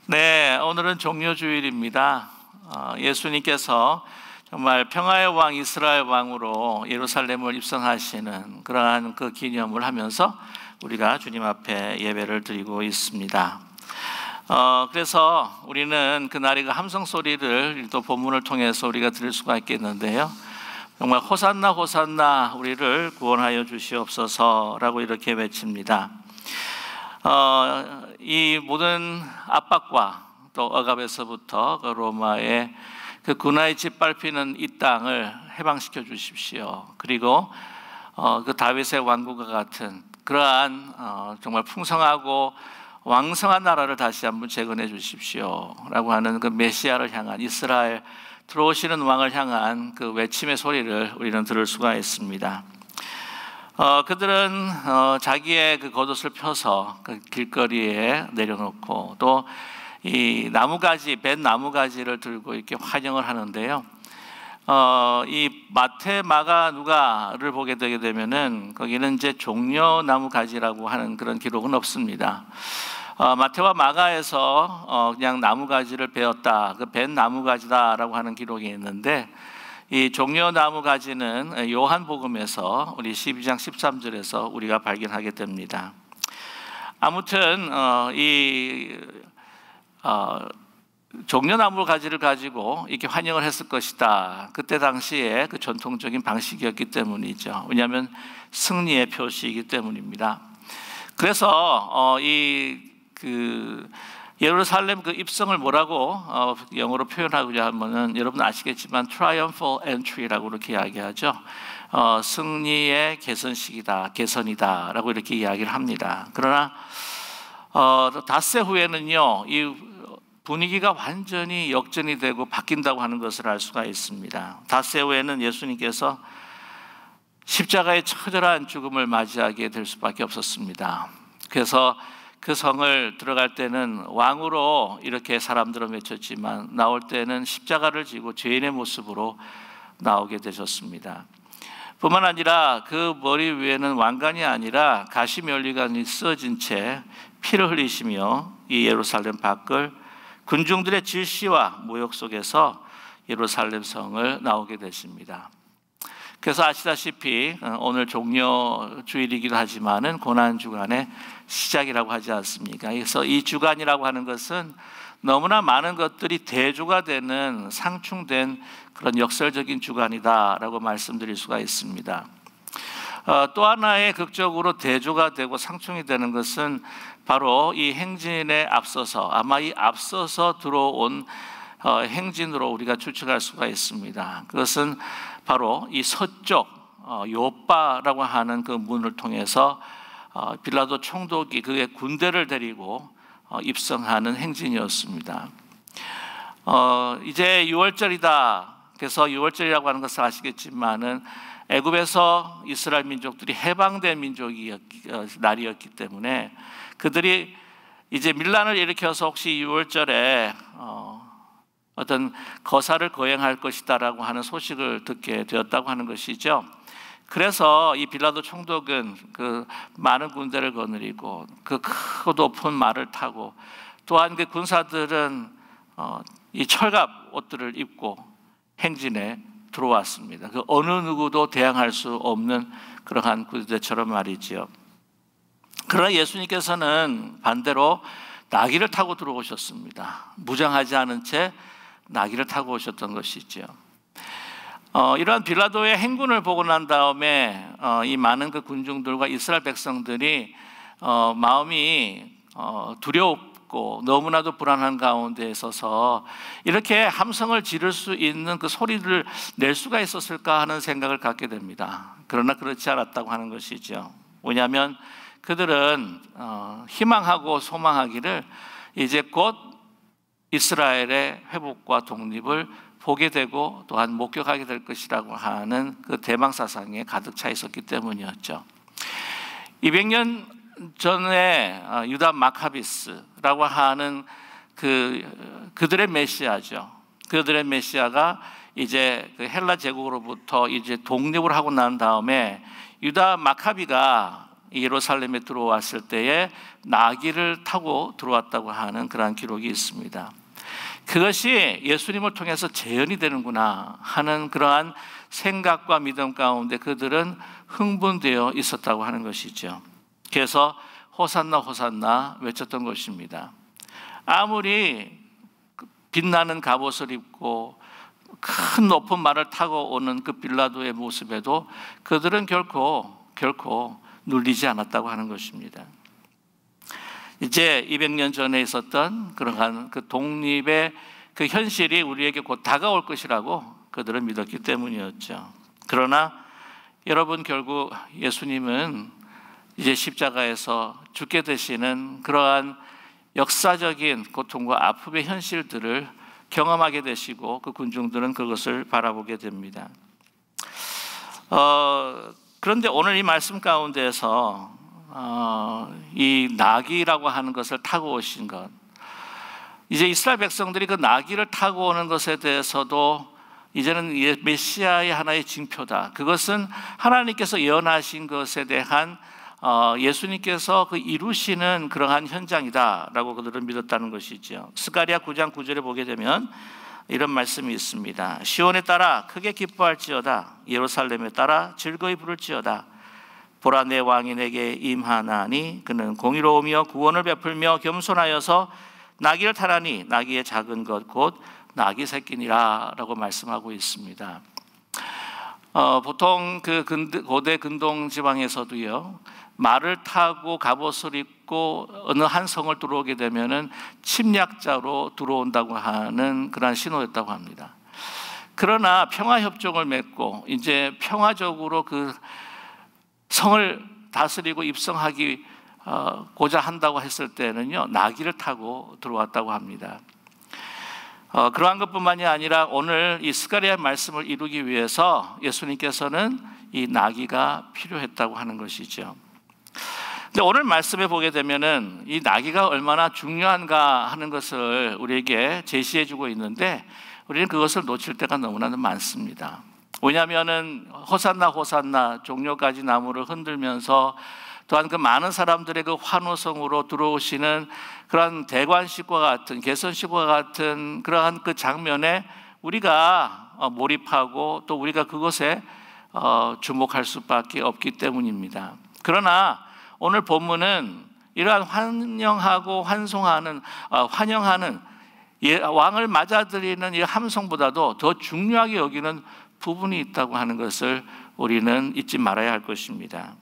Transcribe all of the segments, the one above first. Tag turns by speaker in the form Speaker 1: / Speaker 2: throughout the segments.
Speaker 1: 네, 오늘은 종료주일입니다. 예수님께서 정말 평화의 왕 이스라엘 왕으로 예루살렘을 입성하시는 그러한 그 기념을 하면서 우리가 주님 앞에 예배를 드리고 있습니다. 그래서 우리는 그날의 그 함성 소리를 또 본문을 통해서 우리가 들을 수가 있겠는데요. 정말 호산나 호산나 우리를 구원하여 주시옵소서라고 이렇게 외칩니다. 이 모든 압박과 또 억압에서부터 그 로마의 그 군화에 짓밟히는 이 땅을 해방시켜 주십시오. 그리고 그 다윗의 왕국과 같은 그러한 정말 풍성하고 왕성한 나라를 다시 한번 재건해 주십시오 라고 하는 그 메시아를 향한, 이스라엘 들어오시는 왕을 향한 그 외침의 소리를 우리는 들을 수가 있습니다. 그들은 자기의 그 겉옷을 펴서 그 길거리에 내려놓고 또 이 나무가지, 벤 나무가지를 들고 이렇게 환영을 하는데요. 이 마태, 마가, 누가를 보게 되게 되면은 거기는 이제 종려 나무가지라고 하는 그런 기록은 없습니다. 마태와 마가에서 그냥 나무가지를 베었다, 그 벤 나무가지다라고 하는 기록이 있는데, 이 종려나무 가지는 요한복음에서 우리 12장 13절에서 우리가 발견하게 됩니다. 아무튼 이 종려나무 가지를 가지고 이렇게 환영을 했을 것이다. 그때 당시에 그 전통적인 방식이었기 때문이죠. 왜냐하면 승리의 표시이기 때문입니다. 그래서 예루살렘 그 입성을 뭐라고 영어로 표현하고자 하면은 여러분 아시겠지만 triumphal entry라고 이렇게 이야기하죠. 승리의 개선식이다, 개선이다라고 이렇게 이야기를 합니다. 그러나 닷새 후에는요, 이 분위기가 완전히 역전이 되고 바뀐다고 하는 것을 알 수가 있습니다. 닷새 후에는 예수님께서 십자가의 처절한 죽음을 맞이하게 될 수밖에 없었습니다. 그래서 그 성을 들어갈 때는 왕으로 이렇게 사람들은 외쳤지만 나올 때는 십자가를 지고 죄인의 모습으로 나오게 되셨습니다. 뿐만 아니라 그 머리 위에는 왕관이 아니라 가시면류관이 쓰어진 채 피를 흘리시며 이 예루살렘 밖을 군중들의 질시와 모욕 속에서 예루살렘 성을 나오게 되십니다. 그래서 아시다시피 오늘 종려주일이기도 하지만은 고난주간의 시작이라고 하지 않습니까? 그래서 이 주간이라고 하는 것은 너무나 많은 것들이 대조가 되는 상충된 그런 역설적인 주간이다라고 말씀드릴 수가 있습니다. 또 하나의 극적으로 대조가 되고 상충이 되는 것은 바로 이 행진에 앞서서, 아마 이 앞서서 들어온 행진으로 우리가 추측할 수가 있습니다. 그것은 바로 이 서쪽 요바라고 하는 그 문을 통해서 빌라도 총독이 그의 군대를 데리고 입성하는 행진이었습니다. 이제 6월절이다. 그래서 6월절이라고 하는 것을 아시겠지만은 애굽에서 이스라엘 민족들이 해방된 날이었기 때문에 그들이 이제 밀란을 일으켜서 혹시 6월절에 어떤 거사를 거행할 것이다라고 하는 소식을 듣게 되었다고 하는 것이죠. 그래서 이 빌라도 총독은 그 많은 군대를 거느리고 그 크고 높은 말을 타고, 또한 그 군사들은 이 철갑 옷들을 입고 행진에 들어왔습니다. 그 어느 누구도 대항할 수 없는 그러한 군대처럼 말이지요. 그러나 예수님께서는 반대로 나귀를 타고 들어오셨습니다. 무장하지 않은 채 나귀를 타고 오셨던 것이죠. 이러한 빌라도의 행군을 보고 난 다음에 이 많은 그 군중들과 이스라엘 백성들이 마음이 두렵고 너무나도 불안한 가운데 있어서 이렇게 함성을 지를 수 있는 그 소리를 낼 수가 있었을까 하는 생각을 갖게 됩니다. 그러나 그렇지 않았다고 하는 것이죠. 왜냐하면 그들은 희망하고 소망하기를 이제 곧 이스라엘의 회복과 독립을 보게 되고 또한 목격하게 될 것이라고 하는 그 대망 사상에 가득 차 있었기 때문이었죠. 200년 전에 유다 마카비스라고 하는 그들의 메시아죠. 그들의 메시아가 이제 그 헬라 제국으로부터 이제 독립을 하고 난 다음에 유다 마카비가 예루살렘에 들어왔을 때에 나귀를 타고 들어왔다고 하는 그러한 기록이 있습니다. 그것이 예수님을 통해서 재현이 되는구나 하는 그러한 생각과 믿음 가운데 그들은 흥분되어 있었다고 하는 것이죠. 그래서 호산나 호산나 외쳤던 것입니다. 아무리 빛나는 갑옷을 입고 큰 높은 말을 타고 오는 그 빌라도의 모습에도 그들은 결코 눌리지 않았다고 하는 것입니다. 이제 200년 전에 있었던 그러한 그 독립의 그 현실이 우리에게 곧 다가올 것이라고 그들은 믿었기 때문이었죠. 그러나 여러분, 결국 예수님은 이제 십자가에서 죽게 되시는 그러한 역사적인 고통과 아픔의 현실들을 경험하게 되시고 그 군중들은 그것을 바라보게 됩니다. 그런데 오늘 이 말씀 가운데에서 이 나귀라고 하는 것을 타고 오신 것, 이제 이스라엘 백성들이 그 나귀를 타고 오는 것에 대해서도 이제는 메시아의 하나의 징표다. 그것은 하나님께서 예언하신 것에 대한 예수님께서 그 이루시는 그러한 현장이다라고 그들은 믿었다는 것이죠. 스가랴 9장 9절에 보게 되면 이런 말씀이 있습니다. 시온에 따라 크게 기뻐할지어다. 예루살렘에 따라 즐거이 부를지어다. 보라, 내 왕이 내게 임하나니 그는 공의로우며 구원을 베풀며 겸손하여서 나귀를 타라니 나귀의 작은 것 곧 나귀 새끼니라 라고 말씀하고 있습니다. 보통 그 고대 근동 지방에서도요, 말을 타고 갑옷을 입고 어느 한 성을 들어오게 되면은 침략자로 들어온다고 하는 그런 신호였다고 합니다. 그러나 평화협정을 맺고 이제 평화적으로 그 성을 다스리고 입성하기 고자 한다고 했을 때는요, 나귀를 타고 들어왔다고 합니다. 그러한 것뿐만이 아니라 오늘 이 스가랴의 말씀을 이루기 위해서 예수님께서는 이 나귀가 필요했다고 하는 것이죠. 근데 오늘 말씀에 보게 되면은 이 나귀가 얼마나 중요한가 하는 것을 우리에게 제시해 주고 있는데 우리는 그것을 놓칠 때가 너무나 많습니다. 왜냐하면은 호산나 호산나 종려가지 나무를 흔들면서 또한 그 많은 사람들의 그 환호성으로 들어오시는 그러한 대관식과 같은 개선식과 같은 그러한 그 장면에 우리가 몰입하고 또 우리가 그것에 주목할 수밖에 없기 때문입니다. 그러나 오늘 본문은 이러한 환영하고 환송하는 환영하는 왕을 맞아들이는 이 함성보다도 더 중요하게 여기는 부분이 있다고 하는 것을 우리는 잊지 말아야 할 것입니다.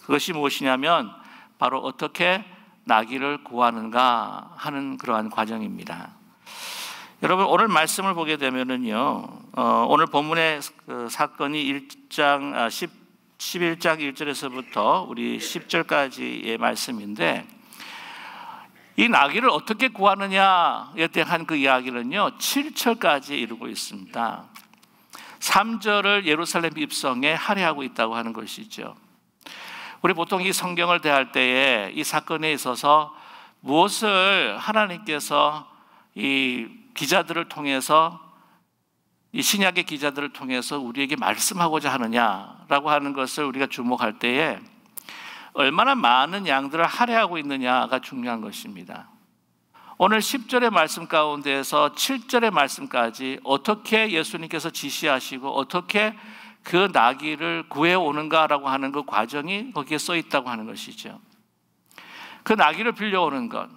Speaker 1: 그것이 무엇이냐면 바로 어떻게 나귀를 구하는가 하는 그러한 과정입니다. 여러분, 오늘 말씀을 보게 되면은요, 오늘 본문의 그 사건이 11장 1절에서부터 우리 10절까지의 말씀인데, 이 나귀를 어떻게 구하느냐에 대한 그 이야기는요 7절까지 이루고 있습니다. 3절을 예루살렘 입성에 할애하고 있다고 하는 것이죠. 우리 보통 이 성경을 대할 때에 이 사건에 있어서 무엇을 하나님께서 이 기자들을 통해서, 이 신약의 기자들을 통해서 우리에게 말씀하고자 하느냐라고 하는 것을 우리가 주목할 때에 얼마나 많은 양들을 할애하고 있느냐가 중요한 것입니다. 오늘 10절의 말씀 가운데에서 7절의 말씀까지 어떻게 예수님께서 지시하시고 어떻게 그 나귀를 구해오는가라고 하는 그 과정이 거기에 써 있다고 하는 것이죠. 그 나귀를 빌려오는 것,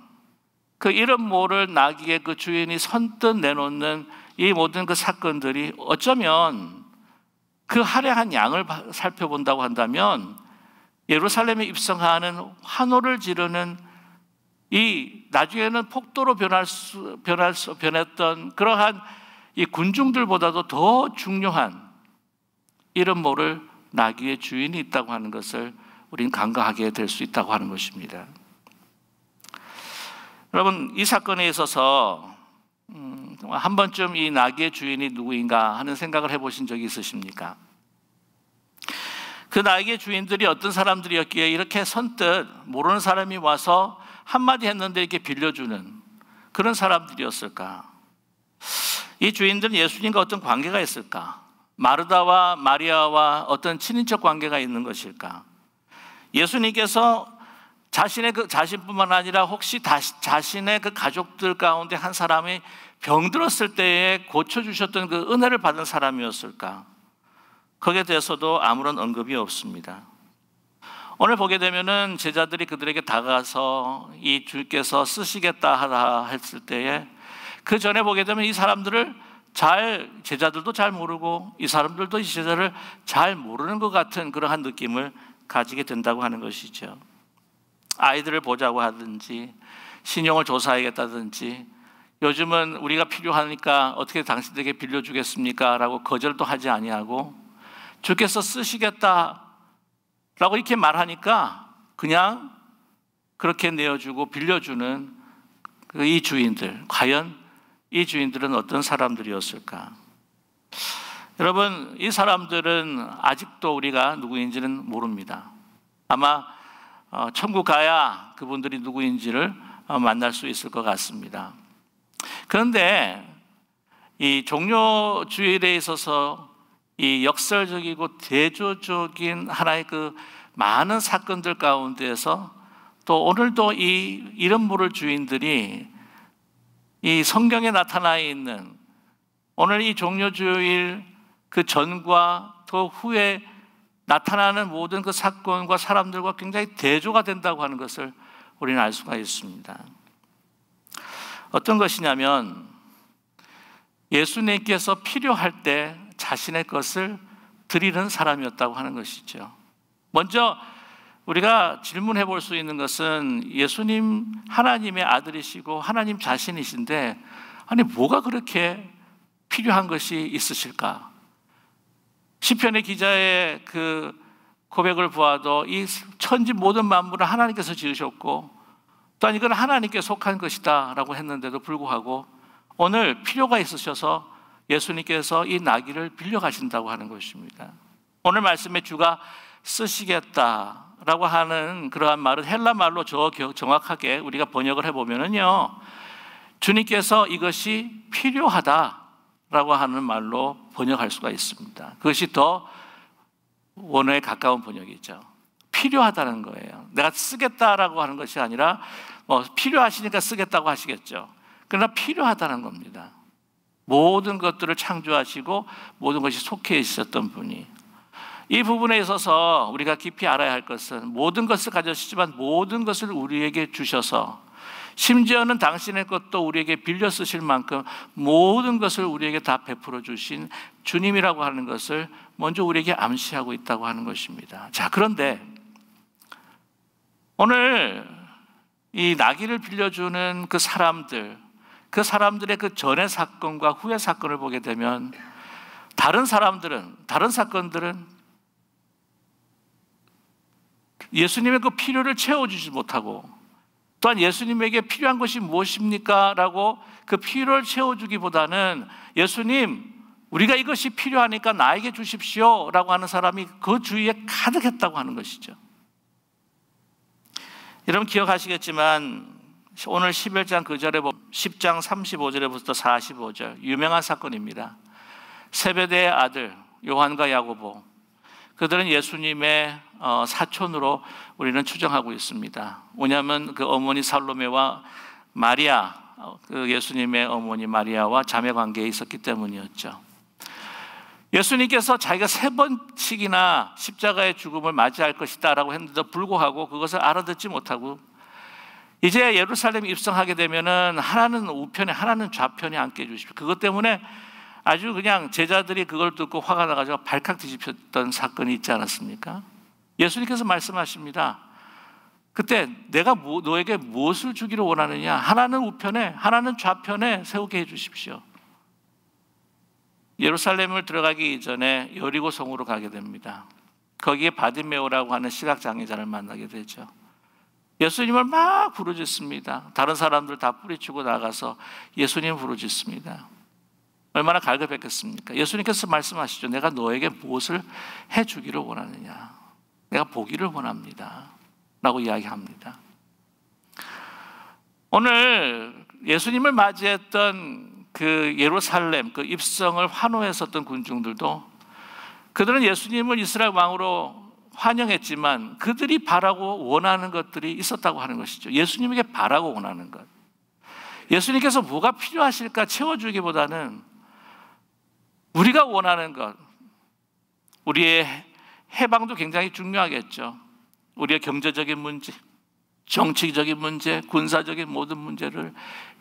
Speaker 1: 그 이름 모를 나귀의 그 주인이 선뜻 내놓는 이 모든 그 사건들이 어쩌면 그 할애한 양을 살펴본다고 한다면 예루살렘에 입성하는 환호를 지르는 이 나중에는 폭도로 변했던 그러한 이 군중들보다도 더 중요한 이름 모를 나귀의 주인이 있다고 하는 것을 우리는 간과하게 될 수 있다고 하는 것입니다. 여러분, 이 사건에 있어서 한 번쯤 이 나귀의 주인이 누구인가 하는 생각을 해보신 적이 있으십니까? 그 나귀의 주인들이 어떤 사람들이었기에 이렇게 선뜻 모르는 사람이 와서 한마디 했는데 이렇게 빌려주는 그런 사람들이었을까? 이 주인들은 예수님과 어떤 관계가 있을까? 마르다와 마리아와 어떤 친인척 관계가 있는 것일까? 예수님께서 자신뿐만 아니라 혹시 자신의 그 가족들 가운데 한 사람이 병들었을 때에 고쳐주셨던 그 은혜를 받은 사람이었을까? 거기에 대해서도 아무런 언급이 없습니다. 오늘 보게 되면은 제자들이 그들에게 다가가서 이 주께서 쓰시겠다 하다 했을 때에 그 전에 보게 되면 이 사람들을 제자들도 잘 모르고 이 사람들도 이 제자를 잘 모르는 것 같은 그러한 느낌을 가지게 된다고 하는 것이죠. 아이들을 보자고 하든지 신용을 조사하겠다든지 요즘은 우리가 필요하니까 어떻게 당신들에게 빌려주겠습니까? 라고 거절도 하지 아니하고 주께서 쓰시겠다 라고 이렇게 말하니까 그냥 그렇게 내어주고 빌려주는 이 주인들, 과연 이 주인들은 어떤 사람들이었을까? 여러분, 이 사람들은 아직도 우리가 누구인지는 모릅니다. 아마 천국 가야 그분들이 누구인지를 만날 수 있을 것 같습니다. 그런데 이 종료주일에 있어서 이 역설적이고 대조적인 하나의 그 많은 사건들 가운데에서 또 오늘도 이 이름 모를 주인들이 이 성경에 나타나 있는 오늘 이 종료주일 그 전과 그 후에 나타나는 모든 그 사건과 사람들과 굉장히 대조가 된다고 하는 것을 우리는 알 수가 있습니다. 어떤 것이냐면 예수님께서 필요할 때 자신의 것을 드리는 사람이었다고 하는 것이죠. 먼저 우리가 질문해 볼 수 있는 것은 예수님 하나님의 아들이시고 하나님 자신이신데 아니 뭐가 그렇게 필요한 것이 있으실까? 시편의 기자의 그 고백을 보아도 이 천지 모든 만물을 하나님께서 지으셨고 또한 이건 하나님께 속한 것이다 라고 했는데도 불구하고 오늘 필요가 있으셔서 예수님께서 이 나귀를 빌려가신다고 하는 것입니다. 오늘 말씀에 주가 쓰시겠다라고 하는 그러한 말은 헬라 말로 정확하게 우리가 번역을 해보면요, 주님께서 이것이 필요하다라고 하는 말로 번역할 수가 있습니다. 그것이 더 원어에 가까운 번역이죠. 필요하다는 거예요. 내가 쓰겠다라고 하는 것이 아니라 필요하시니까 쓰겠다고 하시겠죠. 그러나 필요하다는 겁니다. 모든 것들을 창조하시고 모든 것이 속해 있었던 분이, 이 부분에 있어서 우리가 깊이 알아야 할 것은 모든 것을 가져시지만 모든 것을 우리에게 주셔서 심지어는 당신의 것도 우리에게 빌려 쓰실 만큼 모든 것을 우리에게 다 베풀어 주신 주님이라고 하는 것을 먼저 우리에게 암시하고 있다고 하는 것입니다. 자, 그런데 오늘 이 나귀를 빌려주는 그 사람들의 그 전의 사건과 후의 사건을 보게 되면 다른 사건들은 예수님의 그 필요를 채워주지 못하고 또한 예수님에게 필요한 것이 무엇입니까? 라고 그 필요를 채워주기보다는 예수님, 우리가 이것이 필요하니까 나에게 주십시오 라고 하는 사람이 그 주위에 가득했다고 하는 것이죠. 여러분 기억하시겠지만 오늘 11장 그 절에 10장 35절에부터 45절 유명한 사건입니다. 세베대의 아들 요한과 야고보, 그들은 예수님의 사촌으로 우리는 추정하고 있습니다. 왜냐하면 그 어머니 살로메와 마리아, 그 예수님의 어머니 마리아와 자매 관계에 있었기 때문이었죠. 예수님께서 자기가 3번씩이나 십자가의 죽음을 맞이할 것이다 라고 했는데도 불구하고 그것을 알아듣지 못하고 이제 예루살렘 입성하게 되면은 하나는 우편에 하나는 좌편에 앉게 해주십시오. 그것 때문에 아주 그냥 제자들이 그걸 듣고 화가 나가지고 발칵 뒤집혔던 사건이 있지 않았습니까? 예수님께서 말씀하십니다. 그때 내가 너에게 무엇을 주기를 원하느냐? 하나는 우편에 하나는 좌편에 세우게 해주십시오. 예루살렘을 들어가기 이전에 여리고 성으로 가게 됩니다. 거기에 바디메오라고 하는 시각장애자를 만나게 되죠. 예수님을 막 부르짖습니다. 다른 사람들 다 뿌리치고 나가서 예수님 부르짖습니다. 얼마나 갈급했겠습니까? 예수님께서 말씀하시죠. 내가 너에게 무엇을 해주기를 원하느냐? 내가 보기를 원합니다 라고 이야기합니다. 오늘 예수님을 맞이했던 그 예루살렘 그 입성을 환호했었던 군중들도 그들은 예수님을 이스라엘 왕으로 환영했지만 그들이 바라고 원하는 것들이 있었다고 하는 것이죠. 예수님에게 바라고 원하는 것. 예수님께서 뭐가 필요하실까 채워주기보다는 우리가 원하는 것, 우리의 해방도 굉장히 중요하겠죠. 우리의 경제적인 문제, 정치적인 문제, 군사적인 모든 문제를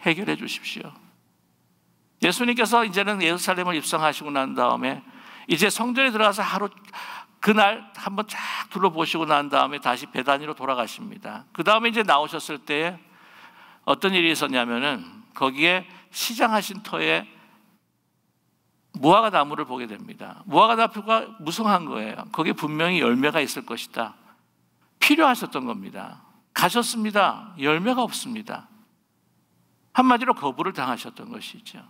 Speaker 1: 해결해 주십시오. 예수님께서 이제는 예루살렘을 입성하시고 난 다음에 이제 성전에 들어가서 하루 그날 한번 쫙 둘러보시고 난 다음에 다시 베다니로 돌아가십니다. 그 다음에 이제 나오셨을 때에 어떤 일이 있었냐면은 거기에 시장하신 터에 무화과 나무를 보게 됩니다. 무화과 나무가 무성한 거예요. 거기에 분명히 열매가 있을 것이다. 필요하셨던 겁니다. 가셨습니다. 열매가 없습니다. 한마디로 거부를 당하셨던 것이죠.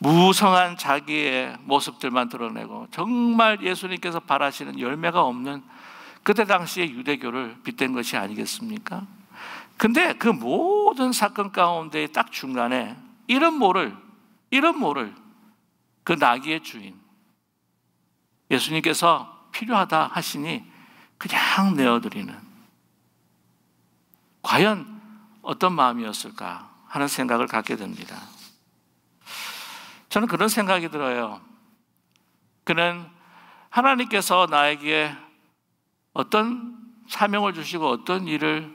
Speaker 1: 무성한 자기의 모습들만 드러내고 정말 예수님께서 바라시는 열매가 없는 그때 당시의 유대교를 빗댄 것이 아니겠습니까? 근데 그 모든 사건 가운데 딱 중간에 이런 모를 그 나귀의 주인 예수님께서 필요하다 하시니 그냥 내어드리는, 과연 어떤 마음이었을까 하는 생각을 갖게 됩니다. 저는 그런 생각이 들어요. 그는 하나님께서 나에게 어떤 사명을 주시고 어떤 일을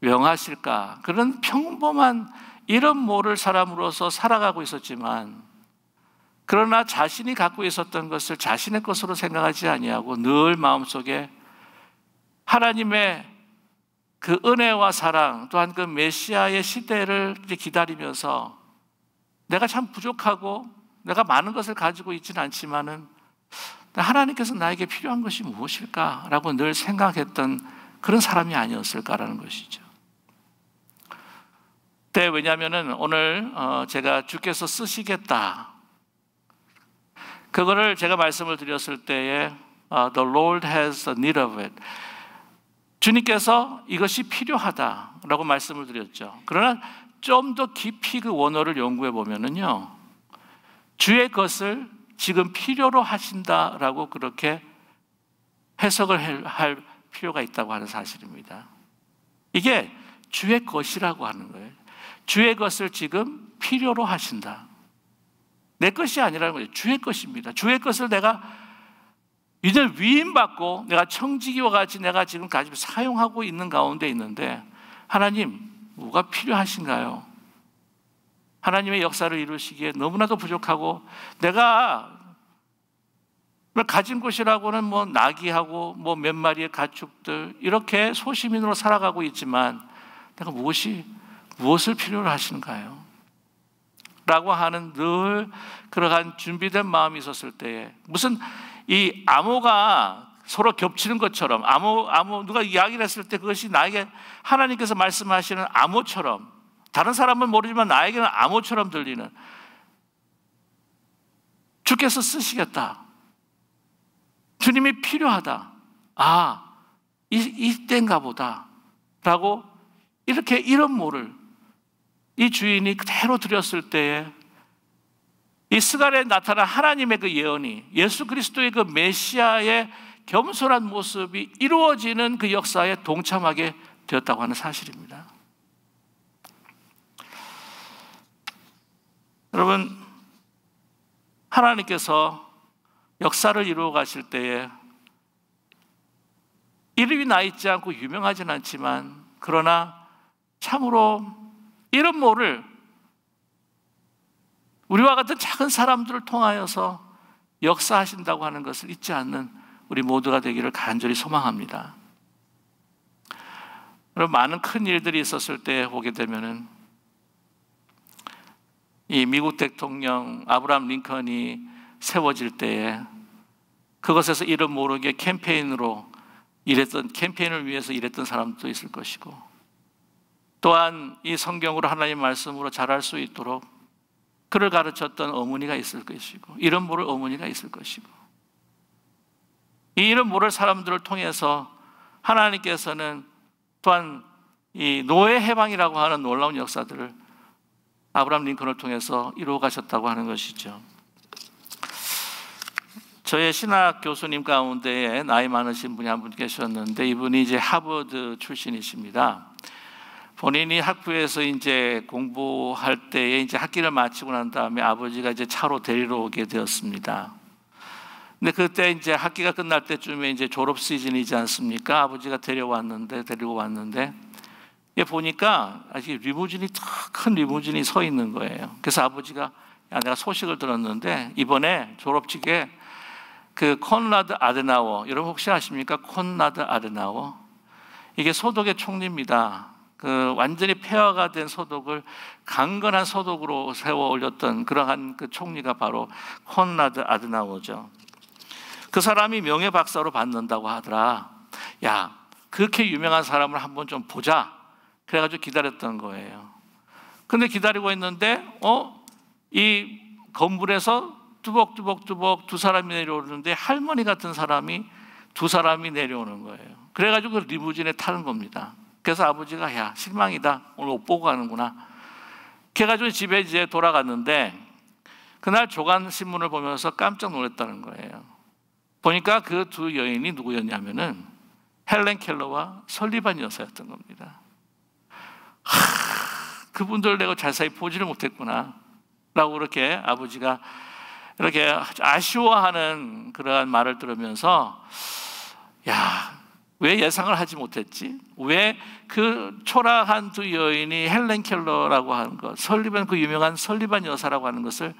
Speaker 1: 명하실까, 그런 평범한 이런 모를 사람으로서 살아가고 있었지만, 그러나 자신이 갖고 있었던 것을 자신의 것으로 생각하지 아니하고 늘 마음속에 하나님의 그 은혜와 사랑, 또한 그 메시아의 시대를 기다리면서 내가 참 부족하고 내가 많은 것을 가지고 있지는 않지만은 하나님께서 나에게 필요한 것이 무엇일까라고 늘 생각했던 그런 사람이 아니었을까라는 것이죠. 왜냐하면은 오늘 제가 주께서 쓰시겠다, 그거를 제가 말씀을 드렸을 때에 The Lord has a need of it, 주님께서 이것이 필요하다라고 말씀을 드렸죠. 그러나 좀 더 깊이 그 원어를 연구해 보면은요, 주의 것을 지금 필요로 하신다라고 그렇게 해석을 할 필요가 있다고 하는 사실입니다. 이게 주의 것이라고 하는 거예요. 주의 것을 지금 필요로 하신다. 내 것이 아니라는 거예요. 주의 것입니다. 주의 것을 내가 이제 위임받고 내가 청지기와 같이 내가 지금 가지고 사용하고 있는 가운데 있는데, 하나님 뭐가 필요하신가요? 하나님의 역사를 이루시기에 너무나도 부족하고, 내가 가진 것이라고는 뭐 나귀하고 뭐 몇 마리의 가축들 이렇게 소시민으로 살아가고 있지만 내가 무엇을 필요로 하시는가요? 라고 하는 늘 그러한 준비된 마음이 있었을 때에, 무슨 이 암호가 서로 겹치는 것처럼, 암호 누가 이야기를 했을 때 그것이 나에게 하나님께서 말씀하시는 암호처럼, 다른 사람은 모르지만 나에게는 암호처럼 들리는, 주께서 쓰시겠다, 주님이 필요하다, 이때인가 보다 라고 이렇게 이런 모를 이 주인이 그대로 드렸을 때에 이 스갈에 나타난 하나님의 그 예언이, 예수 그리스도의 그 메시아의 겸손한 모습이 이루어지는 그 역사에 동참하게 되었다고 하는 사실입니다. 여러분, 하나님께서 역사를 이루어 가실 때에 이름이 나 있지 않고 유명하진 않지만, 그러나 참으로 이런 모를 우리와 같은 작은 사람들을 통하여서 역사하신다고 하는 것을 잊지 않는 우리 모두가 되기를 간절히 소망합니다. 여러분, 많은 큰 일들이 있었을 때 보게 되면은 이 미국 대통령 아브라함 링컨이 세워질 때에 그것에서 이름 모르게 캠페인을 위해서 일했던 사람도 있을 것이고, 또한 이 성경으로 하나님 말씀으로 자랄 수 있도록 그를 가르쳤던 어머니가 있을 것이고, 이름 모를 어머니가 있을 것이고, 이 이름 모를 사람들을 통해서 하나님께서는 또한 이 노예 해방이라고 하는 놀라운 역사들을 아브라함 링컨을 통해서 이루어 가셨다고 하는 것이죠. 저의 신학 교수님 가운데에 나이 많으신 분이 한 분 계셨는데 이분이 이제 하버드 출신이십니다. 본인이 학부에서 이제 공부할 때에 이제 학기를 마치고 난 다음에 아버지가 이제 차로 데리러 오게 되었습니다. 근데 그때 이제 학기가 끝날 때쯤에 이제 졸업 시즌이지 않습니까? 아버지가 데리고 왔는데 보니까 아직 리무진이 큰 리무진이 서 있는 거예요. 그래서 아버지가 야, 내가 소식을 들었는데 이번에 졸업식에 그 콘라드 아데나워, 여러분 혹시 아십니까? 콘라드 아데나워, 이게 소독의 총리입니다. 그 완전히 폐허가 된 소독을 강건한 소독으로 세워 올렸던 그러한 그 총리가 바로 콘라드 아데나워죠. 그 사람이 명예 박사로 받는다고 하더라. 야, 그렇게 유명한 사람을 한번 좀 보자. 그래가지고 기다렸던 거예요. 근데 기다리고 있는데 이 건물에서 뚜벅뚜벅 두 사람이 내려오는데 할머니 같은 사람이 두 사람이 내려오는 거예요. 그래가지고 그 리무진에 타는 겁니다. 그래서 아버지가 야, 실망이다. 오늘 못 보고 가는구나. 그래가지고 집에 이제 돌아갔는데 그날 조간신문을 보면서 깜짝 놀랐다는 거예요. 보니까 그 두 여인이 누구였냐면은 헬렌 켈러와 설리반 여사였던 겁니다. 그분들 내가 자세히 보지를 못했구나 라고 그렇게 아버지가 이렇게 아쉬워하는 그러한 말을 들으면서 야, 왜 예상을 하지 못했지? 왜 그 초라한 두 여인이 헬렌 켈러라고 하는 것, 설리반, 그 유명한 설리반 여사라고 하는 것을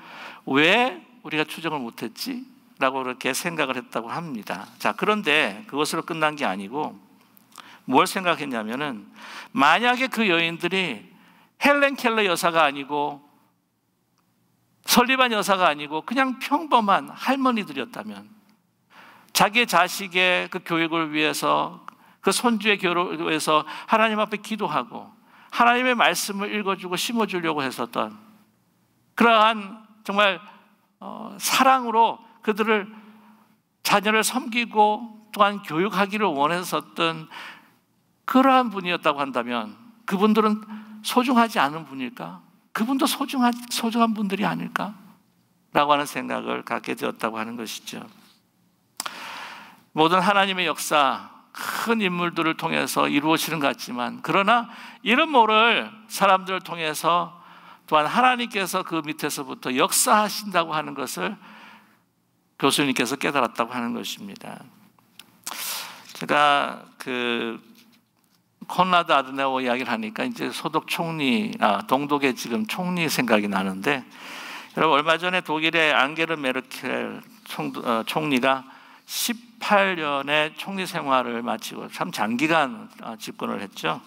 Speaker 1: 왜 우리가 추정을 못했지? 라고 그렇게 생각을 했다고 합니다. 자, 그런데 그것으로 끝난 게 아니고 뭘 생각했냐면은 만약에 그 여인들이 헬렌 켈러 여사가 아니고 설리반 여사가 아니고 그냥 평범한 할머니들이었다면, 자기 자식의 그 교육을 위해서, 그 손주의 교육을 위해서 하나님 앞에 기도하고 하나님의 말씀을 읽어주고 심어주려고 했었던 그러한 정말 사랑으로 그들을, 자녀를 섬기고 또한 교육하기를 원했었던 그러한 분이었다고 한다면 그분들은 소중하지 않은 분일까? 그분도 소중한 분들이 아닐까? 라고 하는 생각을 갖게 되었다고 하는 것이죠. 모든 하나님의 역사, 큰 인물들을 통해서 이루어지는 것 같지만, 그러나 이런 모를 사람들을 통해서 또한 하나님께서 그 밑에서부터 역사하신다고 하는 것을 교수님께서 깨달았다고 하는 것입니다. 제가 그 콘라드 아데나워 이야기를 하니까 이제 소독 총리, 동독의 지금 총리 생각이 나는데, 여러분 얼마 전에 독일의 앙게르 메르켈 총리가 18년의 총리 생활을 마치고 참 장기간 집권을 했죠.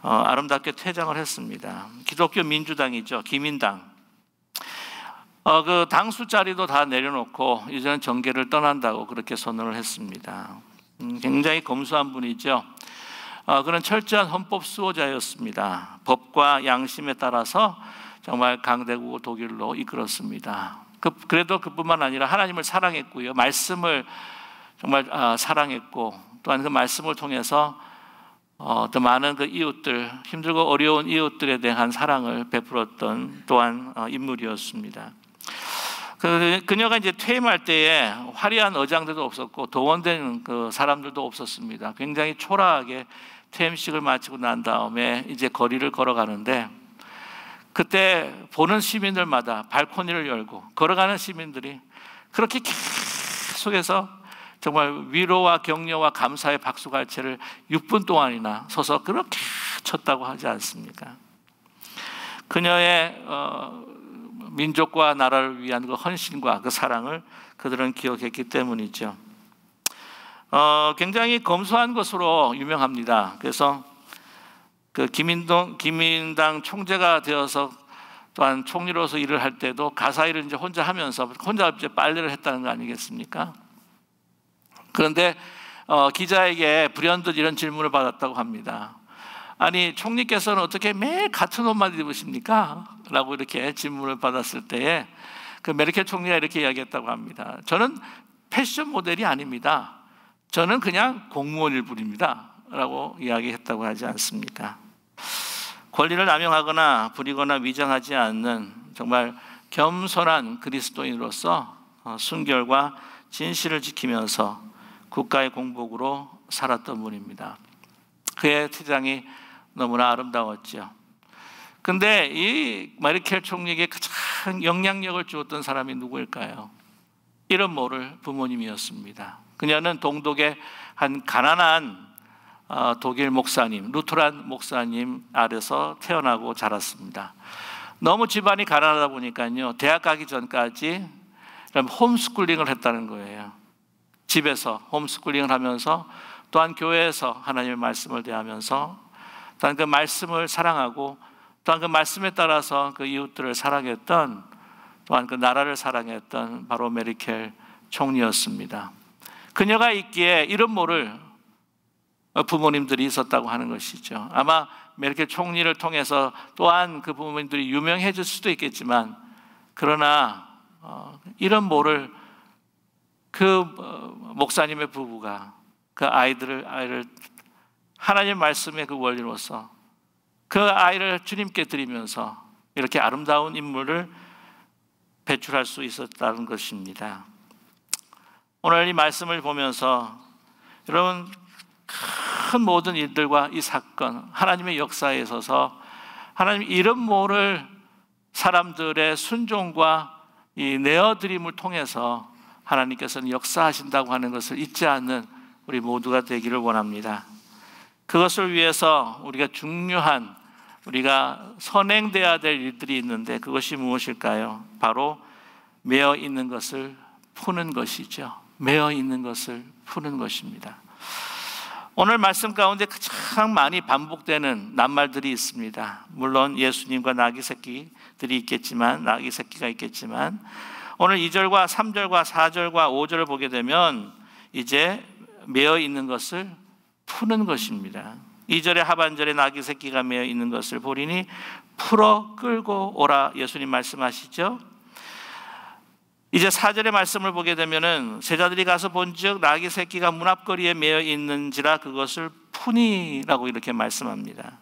Speaker 1: 아름답게 퇴장을 했습니다. 기독교 민주당이죠, 기민당. 그 당수 자리도 다 내려놓고 이제는 정계를 떠난다고 그렇게 선언을 했습니다. 굉장히 검소한 분이죠. 그는 철저한 헌법 수호자였습니다. 법과 양심에 따라서 정말 강대국 독일로 이끌었습니다. 그래도 그뿐만 아니라 하나님을 사랑했고요, 말씀을 정말 사랑했고, 또한 그 말씀을 통해서 더 많은 그 이웃들, 힘들고 어려운 이웃들에 대한 사랑을 베풀었던 또한 인물이었습니다. 그녀가 이제 퇴임할 때에 화려한 의장들도 없었고 도원된 그 사람들도 없었습니다. 굉장히 초라하게 퇴임식을 마치고 난 다음에 이제 거리를 걸어가는데, 그때 보는 시민들마다 발코니를 열고 걸어가는 시민들이 그렇게 계속해서 정말 위로와 격려와 감사의 박수갈채를 6분 동안이나 서서 그렇게 쳤다고 하지 않습니까? 그녀의 민족과 나라를 위한 그 헌신과 그 사랑을 그들은 기억했기 때문이죠. 굉장히 검소한 것으로 유명합니다. 그래서 그 기민당 총재가 되어서 또한 총리로서 일을 할 때도 가사 일을 이제 혼자 하면서 혼자 이제 빨래를 했다는 거 아니겠습니까? 그런데 기자에게 불현듯 이런 질문을 받았다고 합니다. 아니, 총리께서는 어떻게 매일 같은 옷만 입으십니까? 라고 이렇게 질문을 받았을 때에 그 메르켈 총리가 이렇게 이야기했다고 합니다. 저는 패션 모델이 아닙니다. 저는 그냥 공무원 일뿐입니다. 라고 이야기했다고 하지 않습니까? 권리를 남용하거나 부리거나 위장하지 않는 정말 겸손한 그리스도인으로서 순결과 진실을 지키면서 국가의 공복으로 살았던 분입니다. 그의 태장이 너무나 아름다웠죠. 근데 이 메르켈 총리에게 가장 영향력을 주었던 사람이 누구일까요? 이름 모를 부모님이었습니다. 그녀는 동독의 한 가난한 독일 목사님, 루터란 목사님 아래서 태어나고 자랐습니다. 너무 집안이 가난하다 보니까요, 대학 가기 전까지 홈스쿨링을 했다는 거예요. 집에서 홈스쿨링을 하면서 또한 교회에서 하나님의 말씀을 대하면서 또한 그 말씀을 사랑하고 또한 그 말씀에 따라서 그 이웃들을 사랑했던, 또한 그 나라를 사랑했던 바로 메르켈 총리였습니다. 그녀가 있기에 이름 모를 부모님들이 있었다고 하는 것이죠. 아마 메르켈 총리를 통해서 또한 그 부모님들이 유명해질 수도 있겠지만, 그러나 이름 모를 그 목사님의 부부가 그 아이를 하나님 말씀의 그 원리로서 그 아이를 주님께 드리면서 이렇게 아름다운 인물을 배출할 수 있었다는 것입니다. 오늘 이 말씀을 보면서 여러분, 큰 모든 일들과 이 사건, 하나님의 역사에 있어서 하나님 이름 모를 사람들의 순종과 이 내어드림을 통해서 하나님께서는 역사하신다고 하는 것을 잊지 않는 우리 모두가 되기를 원합니다. 그것을 위해서 우리가 중요한, 우리가 선행돼야 될 일들이 있는데 그것이 무엇일까요? 바로 매어 있는 것을 푸는 것이죠. 매어 있는 것을 푸는 것입니다. 오늘 말씀 가운데 가장 많이 반복되는 낱말들이 있습니다. 물론 예수님과 나귀 새끼들이 있겠지만, 나귀 새끼가 있겠지만, 오늘 2절과 3절과 4절과 5절을 보게 되면 이제 매어 있는 것을 푸는 것입니다. 2절의 하반절에 나귀 새끼가 매어 있는 것을 보리니 풀어 끌고 오라, 예수님 말씀하시죠. 이제 4절의 말씀을 보게 되면은 제자들이 가서 본즉 나귀 새끼가 문 앞거리에 매어 있는지라 그것을 푸니라고 이렇게 말씀합니다.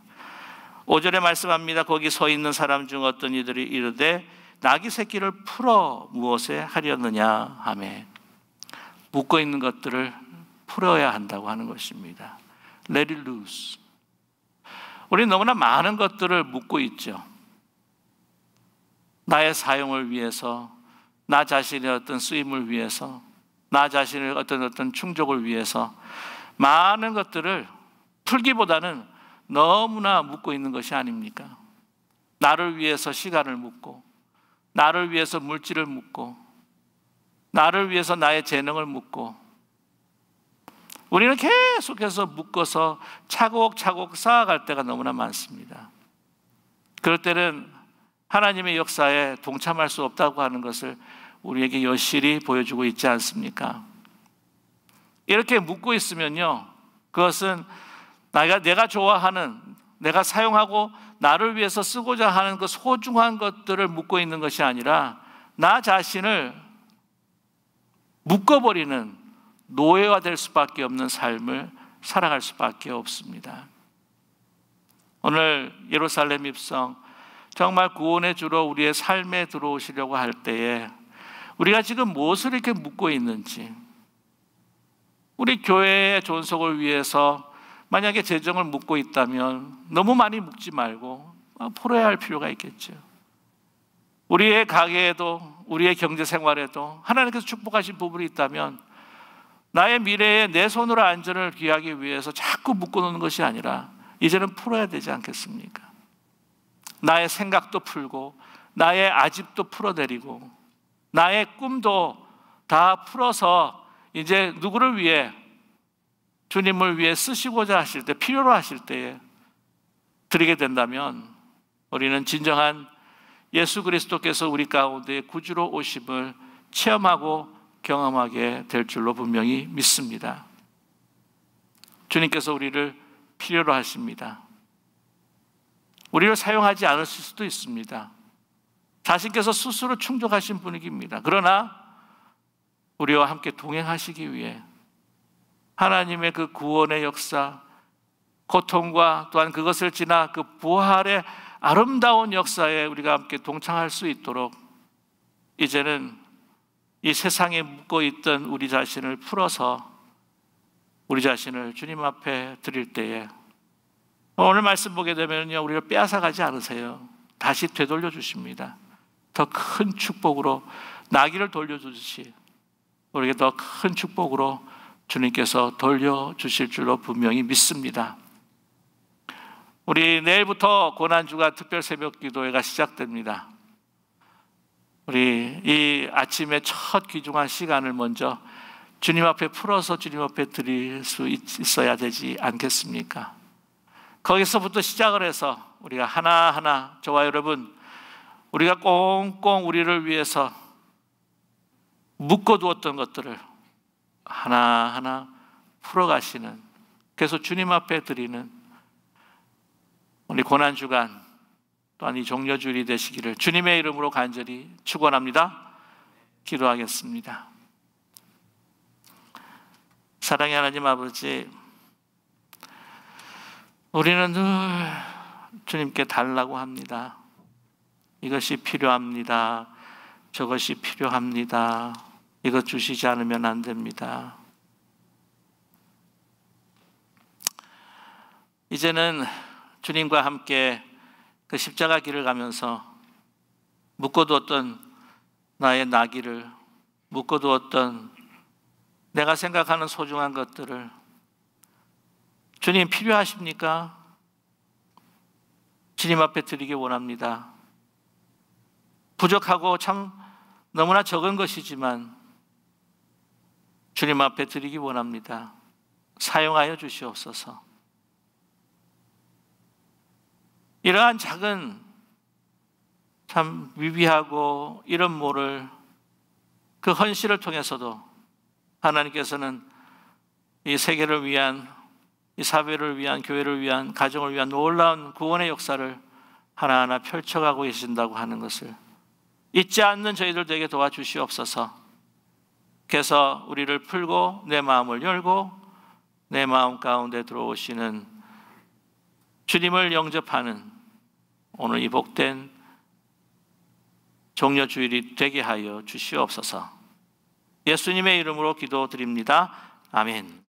Speaker 1: 5절에 말씀합니다. 거기 서 있는 사람 중 어떤 이들이 이르되 나귀 새끼를 풀어 무엇에 하려느냐 하매, 묶어 있는 것들을 풀어야 한다고 하는 것입니다. Let it loose. 우리는 너무나 많은 것들을 묶고 있죠. 나의 사용을 위해서, 나 자신의 어떤 쓰임을 위해서, 나 자신의 어떤 충족을 위해서 많은 것들을 풀기보다는 너무나 묶고 있는 것이 아닙니까? 나를 위해서 시간을 묶고, 나를 위해서 물질을 묶고, 나를 위해서 나의 재능을 묶고, 우리는 계속해서 묶어서 차곡차곡 쌓아갈 때가 너무나 많습니다. 그럴 때는 하나님의 역사에 동참할 수 없다고 하는 것을 우리에게 여실히 보여주고 있지 않습니까? 이렇게 묶고 있으면요, 그것은 내가 좋아하는, 내가 사용하고 나를 위해서 쓰고자 하는 그 소중한 것들을 묶고 있는 것이 아니라 나 자신을 묶어버리는 노예가 될 수밖에 없는 삶을 살아갈 수밖에 없습니다. 오늘 예루살렘 입성, 정말 구원의 주로 우리의 삶에 들어오시려고 할 때에 우리가 지금 무엇을 이렇게 묶고 있는지, 우리 교회의 존속을 위해서 만약에 재정을 묶고 있다면 너무 많이 묶지 말고 풀어야 할 필요가 있겠죠. 우리의 가게에도, 우리의 경제 생활에도 하나님께서 축복하신 부분이 있다면 나의 미래에 내 손으로 안전을 귀하기 위해서 자꾸 묶어놓는 것이 아니라 이제는 풀어야 되지 않겠습니까? 나의 생각도 풀고, 나의 아집도 풀어내리고, 나의 꿈도 다 풀어서 이제 누구를 위해, 주님을 위해 쓰시고자 하실 때, 필요로 하실 때에 드리게 된다면 우리는 진정한 예수 그리스도께서 우리 가운데 구주로 오심을 체험하고 경험하게 될 줄로 분명히 믿습니다. 주님께서 우리를 필요로 하십니다. 우리를 사용하지 않으실 수도 있습니다. 자신께서 스스로 충족하신 분위기입니다. 그러나 우리와 함께 동행하시기 위해 하나님의 그 구원의 역사, 고통과 또한 그것을 지나 그 부활의 아름다운 역사에 우리가 함께 동참할 수 있도록 이제는 이 세상에 묶고 있던 우리 자신을 풀어서 우리 자신을 주님 앞에 드릴 때에 오늘 말씀 보게 되면요, 우리를 빼앗아가지 않으세요. 다시 되돌려 주십니다. 더 큰 축복으로 나귀를 돌려주듯이 우리에게 더 큰 축복으로 주님께서 돌려주실 줄로 분명히 믿습니다. 우리 내일부터 고난주가 특별 새벽 기도회가 시작됩니다. 우리 이 아침에 첫 귀중한 시간을 먼저 주님 앞에 풀어서 주님 앞에 드릴 수 있어야 되지 않겠습니까? 거기서부터 시작을 해서 우리가 하나하나, 저와 여러분, 우리가 꽁꽁 우리를 위해서 묶어두었던 것들을 하나하나 풀어가시는, 그래서 주님 앞에 드리는 우리 고난주간 또한 이 종려주일이 되시기를 주님의 이름으로 간절히 축원합니다. 기도하겠습니다. 사랑의 하나님 아버지, 우리는 늘 주님께 달라고 합니다. 이것이 필요합니다. 저것이 필요합니다. 이것 주시지 않으면 안 됩니다. 이제는 주님과 함께 그 십자가 길을 가면서 묶어두었던 나의 나귀를, 묶어두었던 내가 생각하는 소중한 것들을 주님 필요하십니까? 주님 앞에 드리기 원합니다. 부족하고 참 너무나 적은 것이지만 주님 앞에 드리기 원합니다. 사용하여 주시옵소서. 이러한 작은 참 미비하고 이런 모를 그 헌신을 통해서도 하나님께서는 이 세계를 위한, 이 사회를 위한, 교회를 위한, 가정을 위한 놀라운 구원의 역사를 하나하나 펼쳐가고 계신다고 하는 것을 잊지 않는 저희들 되게 도와주시옵소서. 그래서 우리를 풀고 내 마음을 열고 내 마음 가운데 들어오시는 주님을 영접하는 오늘 이 복된 종려주일이 되게 하여 주시옵소서. 예수님의 이름으로 기도드립니다. 아멘.